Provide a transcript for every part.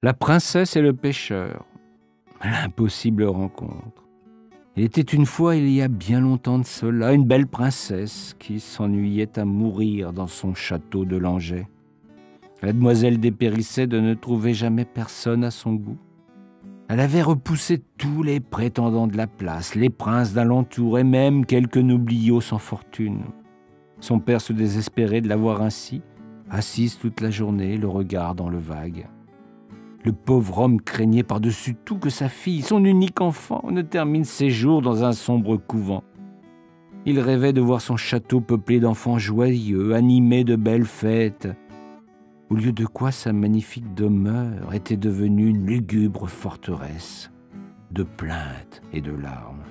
La princesse et le pêcheur. L'impossible rencontre. Il était une fois, il y a bien longtemps de cela, une belle princesse qui s'ennuyait à mourir dans son château de Langeais. La demoiselle dépérissait de ne trouver jamais personne à son goût. Elle avait repoussé tous les prétendants de la place, les princes d'alentour et même quelques nobliaux sans fortune. Son père se désespérait de la voir ainsi, assise toute la journée, le regard dans le vague. Le pauvre homme craignait par-dessus tout que sa fille, son unique enfant, ne termine ses jours dans un sombre couvent. Il rêvait de voir son château peuplé d'enfants joyeux, animé de belles fêtes, au lieu de quoi sa magnifique demeure était devenue une lugubre forteresse de plaintes et de larmes.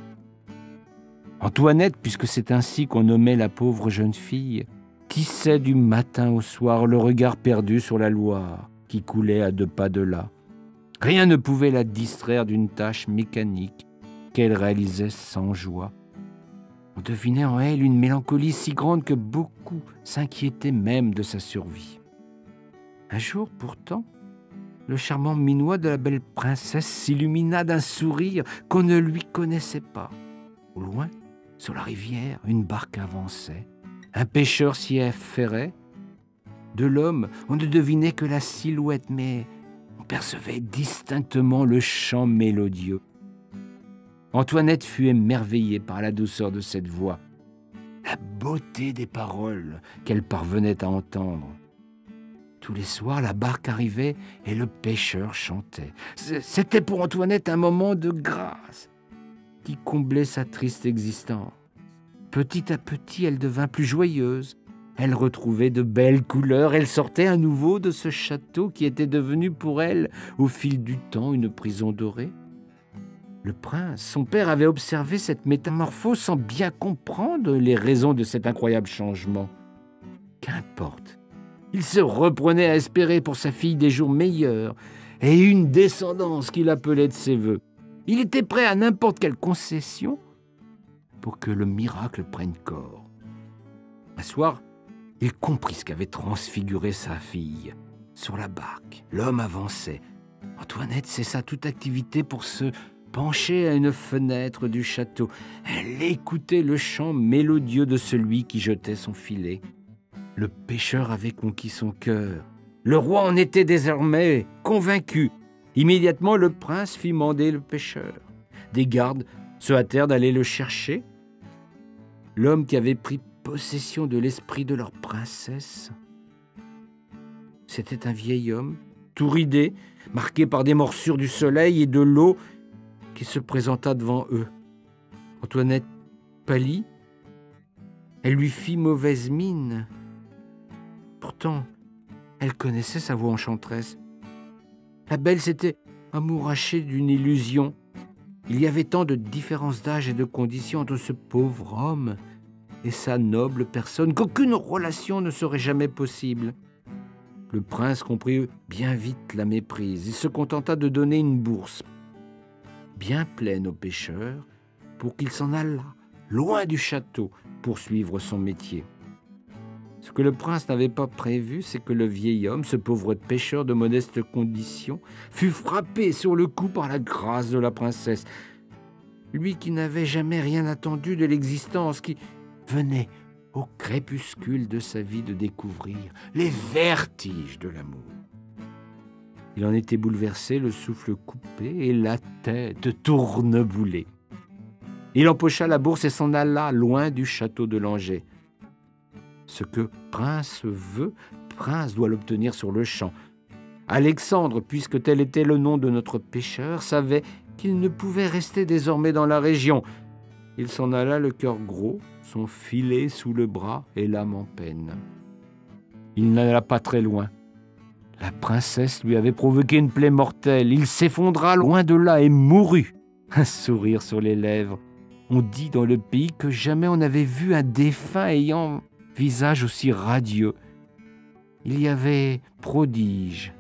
Antoinette, puisque c'est ainsi qu'on nommait la pauvre jeune fille, tissait du matin au soir, le regard perdu sur la Loire qui coulait à 2 pas de là. Rien ne pouvait la distraire d'une tâche mécanique qu'elle réalisait sans joie. On devinait en elle une mélancolie si grande que beaucoup s'inquiétaient même de sa survie. Un jour, pourtant, le charmant minois de la belle princesse s'illumina d'un sourire qu'on ne lui connaissait pas. Au loin, sur la rivière, une barque avançait. Un pêcheur s'y affairait. De l'homme, on ne devinait que la silhouette, mais on percevait distinctement le chant mélodieux. Antoinette fut émerveillée par la douceur de cette voix, la beauté des paroles qu'elle parvenait à entendre. Tous les soirs, la barque arrivait et le pêcheur chantait. C'était pour Antoinette un moment de grâce qui comblait sa triste existence. Petit à petit, elle devint plus joyeuse. Elle retrouvait de belles couleurs. Elle sortait à nouveau de ce château qui était devenu pour elle, au fil du temps, une prison dorée. Le prince, son père, avait observé cette métamorphose sans bien comprendre les raisons de cet incroyable changement. Qu'importe. Il se reprenait à espérer pour sa fille des jours meilleurs et une descendance qu'il appelait de ses voeux. Il était prêt à n'importe quelle concession pour que le miracle prenne corps. Un soir, il comprit ce qu'avait transfiguré sa fille. Sur la barque, l'homme avançait. Antoinette cessa toute activité pour se pencher à une fenêtre du château. Elle écoutait le chant mélodieux de celui qui jetait son filet. Le pêcheur avait conquis son cœur. Le roi en était désormais convaincu. Immédiatement, le prince fit mander le pêcheur. Des gardes se hâtèrent d'aller le chercher. L'homme qui avait pris possession de l'esprit de leur princesse, c'était un vieil homme, tout ridé, marqué par des morsures du soleil et de l'eau, qui se présenta devant eux. Antoinette pâlit. Elle lui fit mauvaise mine. Pourtant, elle connaissait sa voix enchanteresse. La belle s'était amourachée d'une illusion. Il y avait tant de différences d'âge et de conditions entre ce pauvre homme et sa noble personne qu'aucune relation ne serait jamais possible. Le prince comprit bien vite la méprise. Il se contenta de donner une bourse bien pleine au pêcheur pour qu'il s'en allât, loin du château, pour suivre son métier. Ce que le prince n'avait pas prévu, c'est que le vieil homme, ce pauvre pêcheur de modeste condition, fut frappé sur le coup par la grâce de la princesse. Lui qui n'avait jamais rien attendu de l'existence, qui venait au crépuscule de sa vie de découvrir les vertiges de l'amour. Il en était bouleversé, le souffle coupé et la tête tourneboulée. Il empocha la bourse et s'en alla loin du château de Langeais. Ce que prince veut, prince doit l'obtenir sur le champ. Alexandre, puisque tel était le nom de notre pêcheur, savait qu'il ne pouvait rester désormais dans la région. Il s'en alla le cœur gros, son filet sous le bras et l'âme en peine. Il n'alla pas très loin. La princesse lui avait provoqué une plaie mortelle. Il s'effondra loin de là et mourut, un sourire sur les lèvres. On dit dans le pays que jamais on n'avait vu un défunt ayant visage aussi radieux. Il y avait prodige,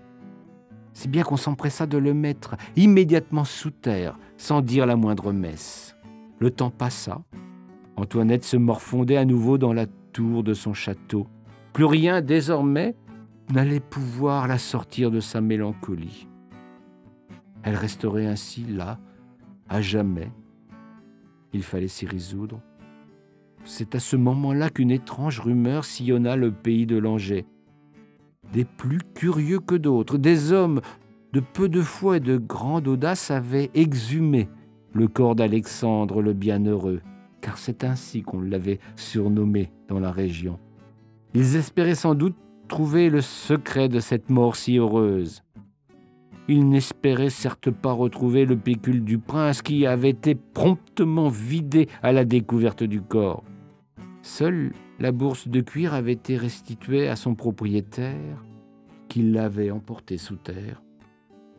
si bien qu'on s'empressa de le mettre immédiatement sous terre, sans dire la moindre messe. Le temps passa. Antoinette se morfondait à nouveau dans la tour de son château. Plus rien, désormais, n'allait pouvoir la sortir de sa mélancolie. Elle resterait ainsi là, à jamais. Il fallait s'y résoudre. C'est à ce moment-là qu'une étrange rumeur sillonna le pays de Langeais. Des plus curieux que d'autres, des hommes de peu de foi et de grande audace avaient exhumé le corps d'Alexandre le Bienheureux, car c'est ainsi qu'on l'avait surnommé dans la région. Ils espéraient sans doute trouver le secret de cette mort si heureuse. Ils n'espéraient certes pas retrouver le pécule du prince qui avait été promptement vidé à la découverte du corps. Seule la bourse de cuir avait été restituée à son propriétaire, qui l'avait emportée sous terre.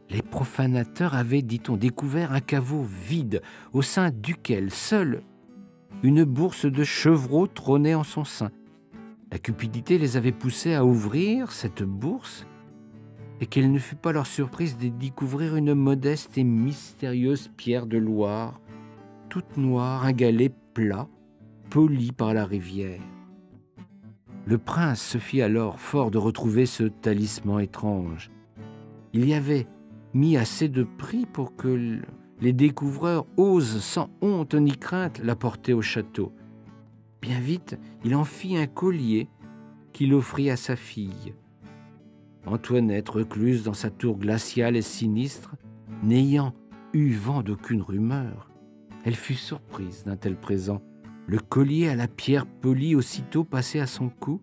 Les profanateurs avaient, dit-on, découvert un caveau vide, au sein duquel seule une bourse de chevreau trônait en son sein. La cupidité les avait poussés à ouvrir cette bourse, et quelle ne fut pas leur surprise de découvrir une modeste et mystérieuse pierre de Loire, toute noire, un galet plat, poli par la rivière. Le prince se fit alors fort de retrouver ce talisman étrange. Il y avait mis assez de prix pour que les découvreurs osent sans honte ni crainte l'apporter au château. Bien vite, il en fit un collier qu'il offrit à sa fille. Antoinette, recluse dans sa tour glaciale et sinistre, n'ayant eu vent d'aucune rumeur, elle fut surprise d'un tel présent. Le collier à la pierre polie aussitôt passé à son cou,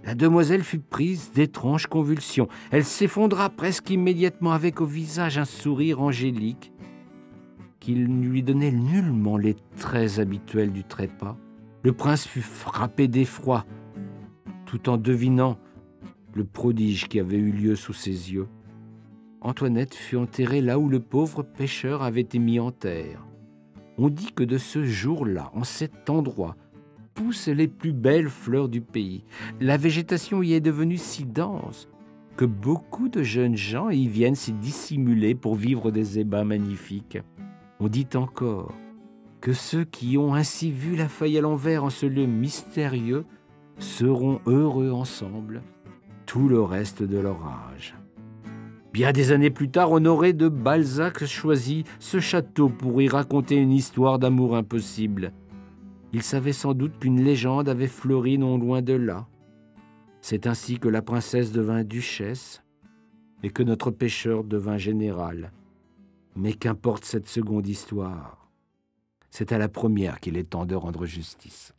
la demoiselle fut prise d'étranges convulsions. Elle s'effondra presque immédiatement avec au visage un sourire angélique qui ne lui donnait nullement les traits habituels du trépas. Le prince fut frappé d'effroi, tout en devinant le prodige qui avait eu lieu sous ses yeux. Antoinette fut enterrée là où le pauvre pêcheur avait été mis en terre. On dit que de ce jour-là, en cet endroit, poussent les plus belles fleurs du pays. La végétation y est devenue si dense que beaucoup de jeunes gens y viennent s'y dissimuler pour vivre des ébats magnifiques. On dit encore que ceux qui ont ainsi vu la feuille à l'envers en ce lieu mystérieux seront heureux ensemble tout le reste de leur âge. Bien des années plus tard, Honoré de Balzac choisit ce château pour y raconter une histoire d'amour impossible. Il savait sans doute qu'une légende avait fleuri non loin de là. C'est ainsi que la princesse devint duchesse et que notre pêcheur devint général. Mais qu'importe cette seconde histoire, c'est à la première qu'il est temps de rendre justice.